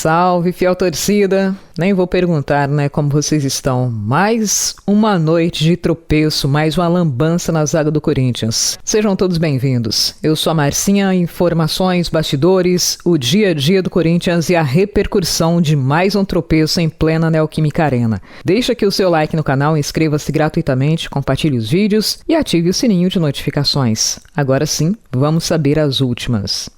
Salve, fiel torcida! Nem vou perguntar, como vocês estão. Mais uma noite de tropeço, mais uma lambança na zaga do Corinthians. Sejam todos bem-vindos. Eu sou a Marcinha, informações, bastidores, o dia a dia do Corinthians e a repercussão de mais um tropeço em plena Neoquímica Arena. Deixa aqui o seu like no canal, inscreva-se gratuitamente, compartilhe os vídeos e ative o sininho de notificações. Agora sim, vamos saber as últimas.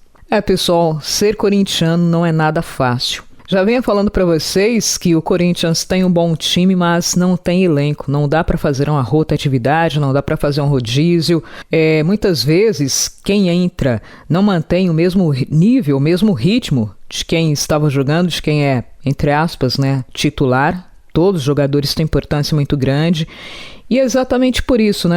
Pessoal, ser corintiano não é nada fácil. Já venho falando para vocês que o Corinthians tem um bom time, mas não tem elenco. Não dá para fazer uma rotatividade, não dá para fazer um rodízio. Muitas vezes, quem entra não mantém o mesmo nível, o mesmo ritmo de quem estava jogando, de quem é, entre aspas, titular. Todos os jogadores têm importância muito grande. E é exatamente por isso,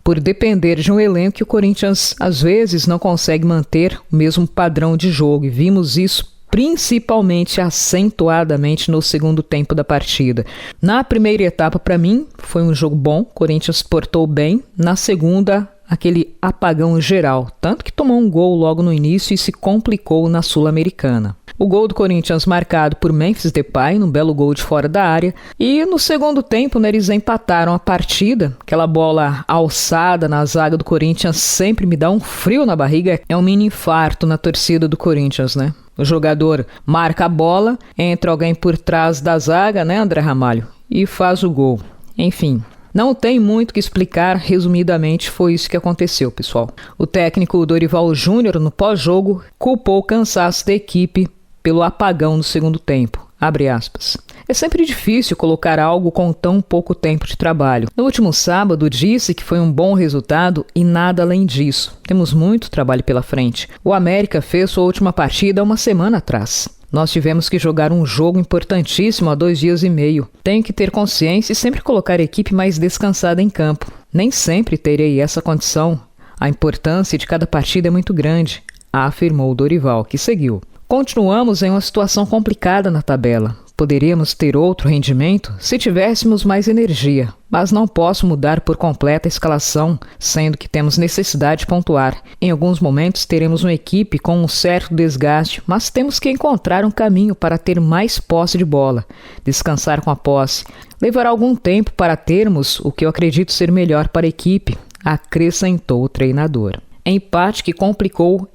por depender de um elenco que o Corinthians às vezes não consegue manter o mesmo padrão de jogo. E vimos isso principalmente acentuadamente no segundo tempo da partida. Na primeira etapa, para mim, foi um jogo bom, o Corinthians portou bem. Na segunda, aquele apagão geral, tanto que tomou um gol logo no início e se complicou na Sul-Americana. O gol do Corinthians marcado por Memphis Depay, num belo gol de fora da área. E no segundo tempo, eles empataram a partida. Aquela bola alçada na zaga do Corinthians sempre me dá um frio na barriga. É um mini infarto na torcida do Corinthians, O jogador marca a bola, entra alguém por trás da zaga, André Ramalho, e faz o gol. Enfim, não tem muito o que explicar, resumidamente foi isso que aconteceu, pessoal. O técnico Dorival Júnior, no pós-jogo, culpou o cansaço da equipe pelo apagão no segundo tempo. Abre aspas. É sempre difícil colocar algo com tão pouco tempo de trabalho. No último sábado disse que foi um bom resultado e nada além disso. Temos muito trabalho pela frente. O América fez sua última partida uma semana atrás. Nós tivemos que jogar um jogo importantíssimo há 2 dias e meio. Tenho que ter consciência e sempre colocar a equipe mais descansada em campo. Nem sempre terei essa condição. A importância de cada partida é muito grande, afirmou o Dorival, que seguiu. Continuamos em uma situação complicada na tabela. Poderíamos ter outro rendimento se tivéssemos mais energia, mas não posso mudar por completo a escalação, sendo que temos necessidade de pontuar. Em alguns momentos teremos uma equipe com um certo desgaste, mas temos que encontrar um caminho para ter mais posse de bola, descansar com a posse. Levará algum tempo para termos o que eu acredito ser melhor para a equipe, acrescentou o treinador. Empate que complicou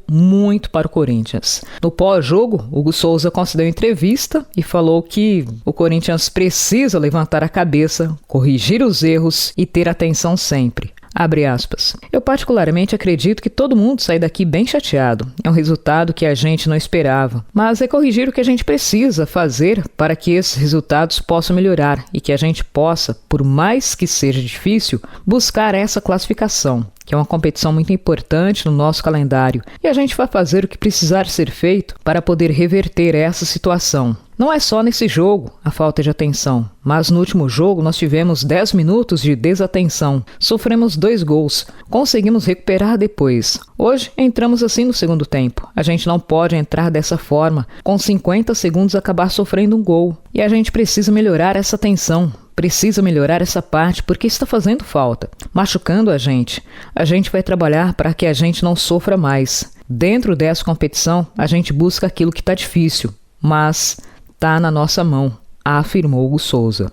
muito para o Corinthians. No pós-jogo, Hugo Souza concedeu entrevista e falou que o Corinthians precisa levantar a cabeça, corrigir os erros e ter atenção sempre. Abre aspas. Eu particularmente acredito que todo mundo sai daqui bem chateado. É um resultado que a gente não esperava. Mas é corrigir o que a gente precisa fazer para que esses resultados possam melhorar e que a gente possa, por mais que seja difícil, buscar essa classificação, que é uma competição muito importante no nosso calendário. E a gente vai fazer o que precisar ser feito para poder reverter essa situação. Não é só nesse jogo a falta de atenção, mas no último jogo nós tivemos 10 minutos de desatenção, sofremos 2 gols, conseguimos recuperar depois. Hoje entramos assim no segundo tempo. A gente não pode entrar dessa forma, com 50 segundos acabar sofrendo um gol. E a gente precisa melhorar essa atenção. Precisa melhorar essa parte porque está fazendo falta, machucando a gente. A gente vai trabalhar para que a gente não sofra mais. Dentro dessa competição, a gente busca aquilo que está difícil, mas está na nossa mão, afirmou Hugo Souza.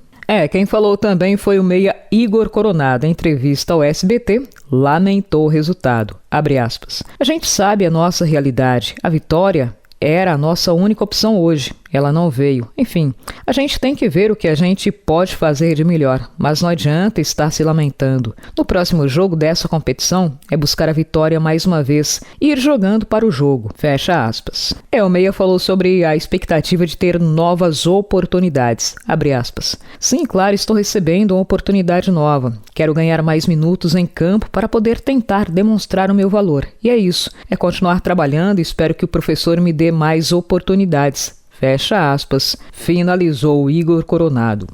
Quem falou também foi o meia Igor Coronado. Em entrevista ao SBT, lamentou o resultado. Abre aspas. A gente sabe a nossa realidade. A vitória era a nossa única opção hoje. Ela não veio. Enfim, a gente tem que ver o que a gente pode fazer de melhor, mas não adianta estar se lamentando. No próximo jogo dessa competição é buscar a vitória mais uma vez e ir jogando para o jogo. Fecha aspas. O Meia falou sobre a expectativa de ter novas oportunidades. Abre aspas. Sim, claro, estou recebendo uma oportunidade nova. Quero ganhar mais minutos em campo para poder tentar demonstrar o meu valor. E é isso. É continuar trabalhando e espero que o professor me dê mais oportunidades. Fecha aspas, finalizou o Igor Coronado.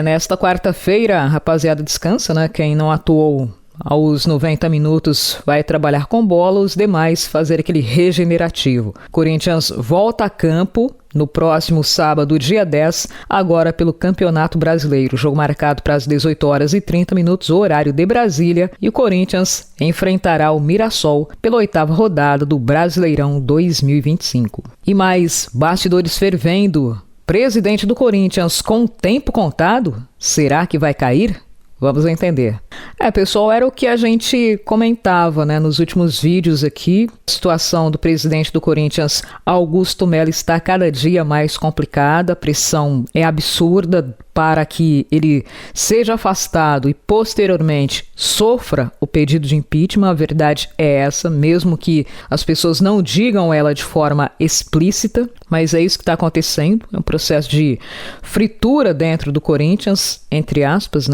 Nesta quarta-feira, a rapaziada descansa, Quem não atuou aos 90 minutos vai trabalhar com bola, os demais fazer aquele regenerativo. Corinthians volta a campo no próximo sábado, dia 10, agora pelo Campeonato Brasileiro. Jogo marcado para as 18h30, horário de Brasília, e o Corinthians enfrentará o Mirassol pela 8ª rodada do Brasileirão 2025. E mais bastidores fervendo. Presidente do Corinthians com tempo contado? Será que vai cair? Vamos entender. Pessoal, era o que a gente comentava, nos últimos vídeos aqui. A situação do presidente do Corinthians, Augusto Melo, está cada dia mais complicada. A pressão é absurda para que ele seja afastado e posteriormente sofra o pedido de impeachment. A verdade é essa, mesmo que as pessoas não digam ela de forma explícita, mas é isso que está acontecendo. É um processo de fritura dentro do Corinthians, entre aspas,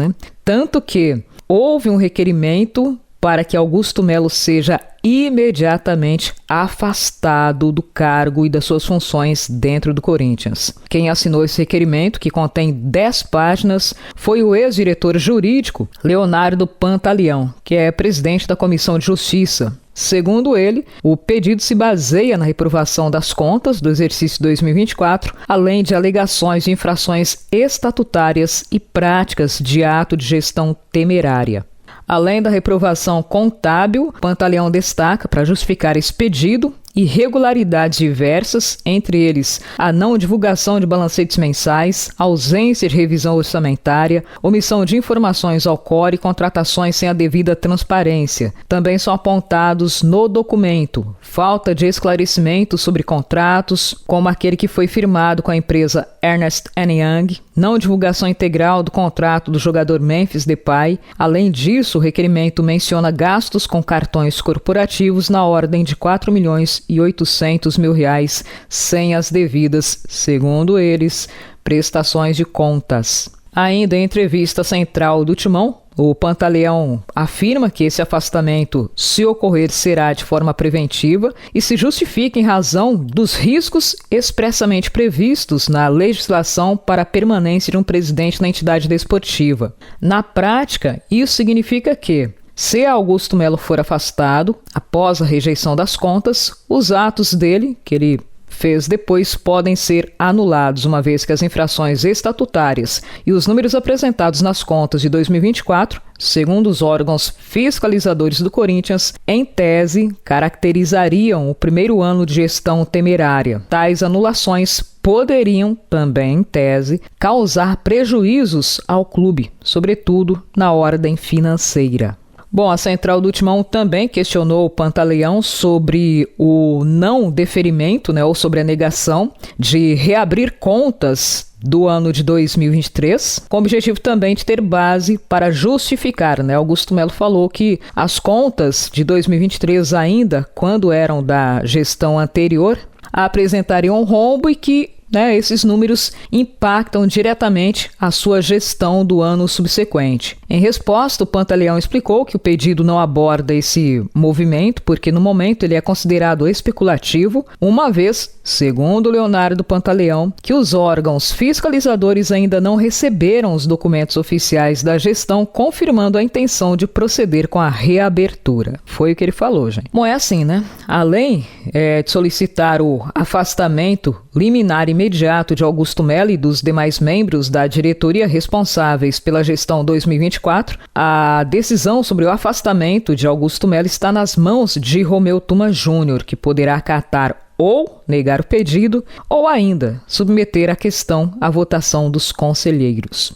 Tanto que houve um requerimento para que Augusto Melo seja imediatamente afastado do cargo e das suas funções dentro do Corinthians. Quem assinou esse requerimento, que contém 10 páginas, foi o ex-diretor jurídico Leonardo Pantaleão, que é presidente da Comissão de Justiça. Segundo ele, o pedido se baseia na reprovação das contas do exercício 2024, além de alegações de infrações estatutárias e práticas de ato de gestão temerária. Além da reprovação contábil, Pantaleão destaca, para justificar esse pedido, irregularidades diversas, entre eles a não divulgação de balancetes mensais, ausência de revisão orçamentária, omissão de informações ao COR e contratações sem a devida transparência. Também são apontados no documento falta de esclarecimento sobre contratos, como aquele que foi firmado com a empresa Ernst & Young, não divulgação integral do contrato do jogador Memphis Depay. Além disso, o requerimento menciona gastos com cartões corporativos na ordem de R$4.800.000 sem as devidas, segundo eles, prestações de contas. Ainda em entrevista central do Timão, o Pantaleão afirma que esse afastamento, se ocorrer, será de forma preventiva e se justifica em razão dos riscos expressamente previstos na legislação para a permanência de um presidente na entidade desportiva. Na prática, isso significa que, se Augusto Melo for afastado, após a rejeição das contas, os atos dele, que ele fez depois, podem ser anulados, uma vez que as infrações estatutárias e os números apresentados nas contas de 2024, segundo os órgãos fiscalizadores do Corinthians, em tese, caracterizariam o primeiro ano de gestão temerária. Tais anulações poderiam também, em tese, causar prejuízos ao clube, sobretudo na ordem financeira. Bom, a central do Timão também questionou o Pantaleão sobre o não deferimento, ou sobre a negação de reabrir contas do ano de 2023, com o objetivo também de ter base para justificar, Augusto Melo falou que as contas de 2023 ainda, quando eram da gestão anterior, apresentariam um rombo e que esses números impactam diretamente a sua gestão do ano subsequente. Em resposta, o Pantaleão explicou que o pedido não aborda esse movimento, porque no momento ele é considerado especulativo, uma vez, segundo Leonardo Pantaleão, que os órgãos fiscalizadores ainda não receberam os documentos oficiais da gestão confirmando a intenção de proceder com a reabertura. Foi o que ele falou, gente. Bom, é assim, Além de solicitar o afastamento liminar imediato de Augusto Melo e dos demais membros da diretoria responsáveis pela gestão 2024, a decisão sobre o afastamento de Augusto Melo está nas mãos de Romeu Tuma Júnior, que poderá acatar ou negar o pedido, ou ainda submeter a questão à votação dos conselheiros.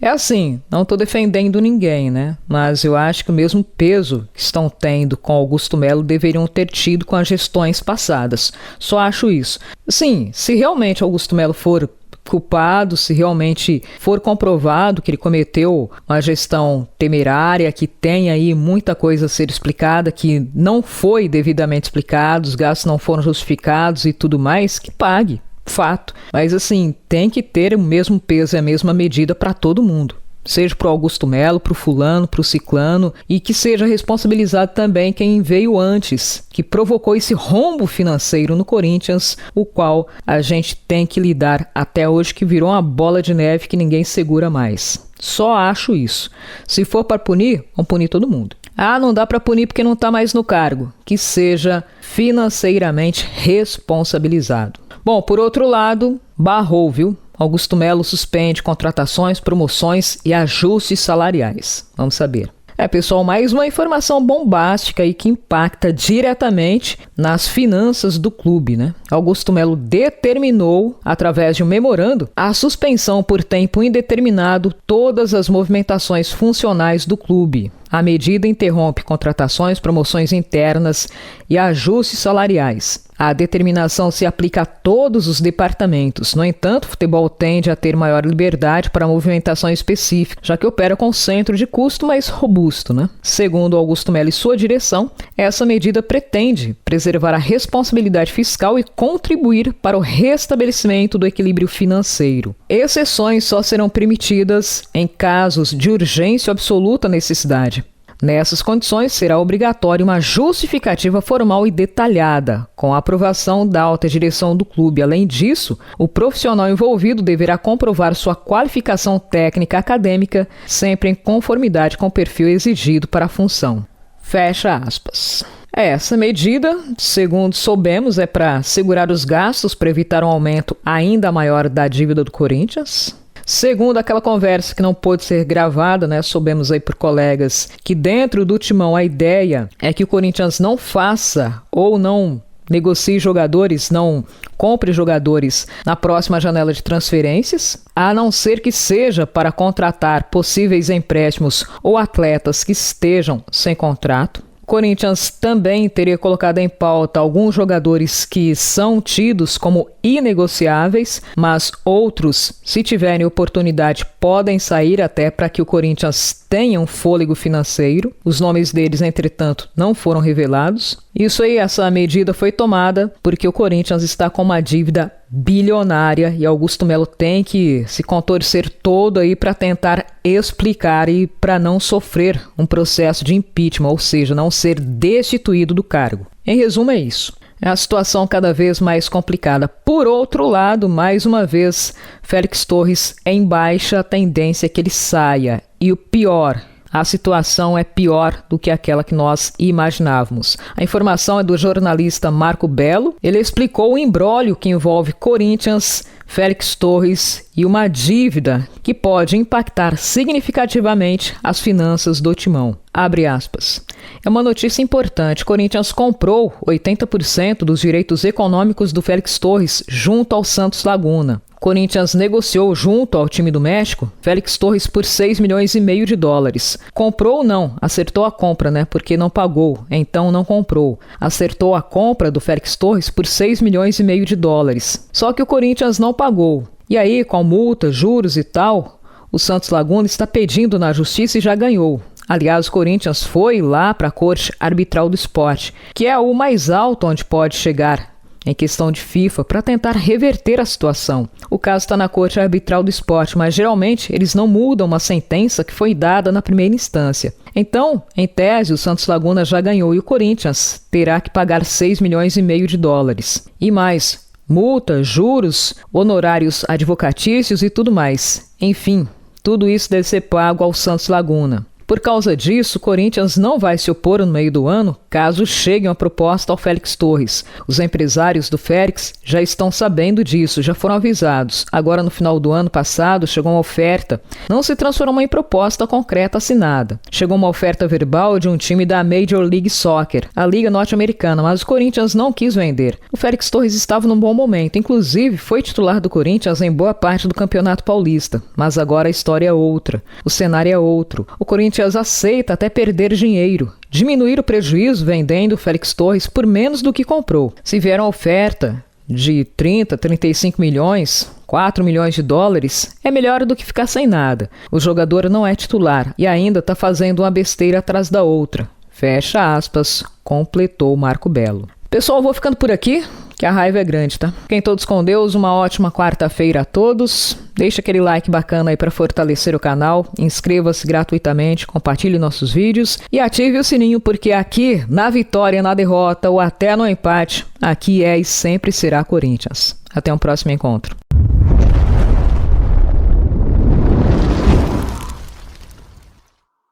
É assim, não estou defendendo ninguém, mas eu acho que o mesmo peso que estão tendo com Augusto Melo deveriam ter tido com as gestões passadas. Só acho isso. Sim, se realmente Augusto Melo for culpado, se realmente for comprovado que ele cometeu uma gestão temerária, que tem aí muita coisa a ser explicada, que não foi devidamente explicado, os gastos não foram justificados e tudo mais, que pague. Fato. Mas assim, tem que ter o mesmo peso e a mesma medida para todo mundo. Seja para o Augusto Melo, para o fulano, para o ciclano, e que seja responsabilizado também quem veio antes, que provocou esse rombo financeiro no Corinthians, o qual a gente tem que lidar até hoje, que virou uma bola de neve que ninguém segura mais. Só acho isso. Se for para punir, vamos punir todo mundo. Não dá para punir porque não está mais no cargo. Que seja financeiramente responsabilizado. Bom, por outro lado, barrou, viu? Augusto Melo suspende contratações, promoções e ajustes salariais. Vamos saber. Pessoal, mais uma informação bombástica e que impacta diretamente nas finanças do clube, né? Augusto Melo determinou, através de um memorando, a suspensão por tempo indeterminado todas as movimentações funcionais do clube. A medida interrompe contratações, promoções internas e ajustes salariais. A determinação se aplica a todos os departamentos. No entanto, o futebol tende a ter maior liberdade para movimentação específica, já que opera com um centro de custo mais robusto, né? Segundo Augusto Melo e sua direção, essa medida pretende preservar a responsabilidade fiscal e contribuir para o restabelecimento do equilíbrio financeiro. Exceções só serão permitidas em casos de urgência ou absoluta necessidade. Nessas condições, será obrigatória uma justificativa formal e detalhada, com a aprovação da alta direção do clube. Além disso, o profissional envolvido deverá comprovar sua qualificação técnica acadêmica, sempre em conformidade com o perfil exigido para a função. Fecha aspas. Essa medida, segundo soubemos, é para segurar os gastos para evitar um aumento ainda maior da dívida do Corinthians. Segundo aquela conversa que não pôde ser gravada, né, soubemos aí por colegas que dentro do timão a ideia é que o Corinthians não faça ou não negocie jogadores, não compre jogadores na próxima janela de transferências, a não ser que seja para contratar possíveis empréstimos ou atletas que estejam sem contrato. Corinthians também teria colocado em pauta alguns jogadores que são tidos como inegociáveis, mas outros, se tiverem oportunidade, podem sair até para que o Corinthians tenha um fôlego financeiro. Os nomes deles, entretanto, não foram revelados. Isso aí, essa medida foi tomada porque o Corinthians está com uma dívida bilionária e Augusto Melo tem que se contorcer todo aí para tentar explicar e para não sofrer um processo de impeachment, ou seja, não ser destituído do cargo. Em resumo, é isso. É a situação cada vez mais complicada. Por outro lado, mais uma vez, Félix Torres é em baixa tendência que ele saia. E o pior, a situação é pior do que aquela que nós imaginávamos. A informação é do jornalista Marco Belo. Ele explicou o imbróglio que envolve Corinthians, Félix Torres e uma dívida que pode impactar significativamente as finanças do Timão. Abre aspas. É uma notícia importante. Corinthians comprou 80% dos direitos econômicos do Félix Torres junto ao Santos Laguna. Corinthians negociou junto ao time do México Félix Torres por 6 milhões e meio de dólares. Comprou ou não? Acertou a compra, né? Porque não pagou, então não comprou. Acertou a compra do Félix Torres por 6 milhões e meio de dólares. Só que o Corinthians não pagou. E aí, com multa, juros e tal, o Santos Laguna está pedindo na justiça e já ganhou. Aliás, o Corinthians foi lá para a Corte Arbitral do Esporte, que é o mais alto onde pode chegar em questão de FIFA, para tentar reverter a situação. O caso está na Corte Arbitral do Esporte, mas geralmente eles não mudam uma sentença que foi dada na primeira instância. Então, em tese, o Santos Laguna já ganhou e o Corinthians terá que pagar 6 milhões e meio de dólares. E mais, multa, juros, honorários advocatícios e tudo mais. Enfim, tudo isso deve ser pago ao Santos Laguna. Por causa disso, o Corinthians não vai se opor no meio do ano caso chegue uma proposta ao Félix Torres. Os empresários do Félix já estão sabendo disso, já foram avisados. Agora, no final do ano passado, chegou uma oferta. Não se transformou em proposta concreta assinada. Chegou uma oferta verbal de um time da Major League Soccer, a liga norte-americana, mas o Corinthians não quis vender. O Félix Torres estava num bom momento, inclusive foi titular do Corinthians em boa parte do Campeonato Paulista. Mas agora a história é outra, o cenário é outro. O Corinthians aceita até perder dinheiro, diminuir o prejuízo vendendo o Félix Torres por menos do que comprou. Se vier uma oferta de 30, 35 milhões, 4 milhões de dólares, é melhor do que ficar sem nada. O jogador não é titular e ainda está fazendo uma besteira atrás da outra. Fecha aspas, completou Marco Belo. Pessoal, vou ficando por aqui, que a raiva é grande, tá? Fiquem todos com Deus, uma ótima quarta-feira a todos. Deixa aquele like bacana aí para fortalecer o canal, inscreva-se gratuitamente, compartilhe nossos vídeos e ative o sininho porque aqui, na vitória, na derrota ou até no empate, aqui é e sempre será Corinthians. Até um próximo encontro.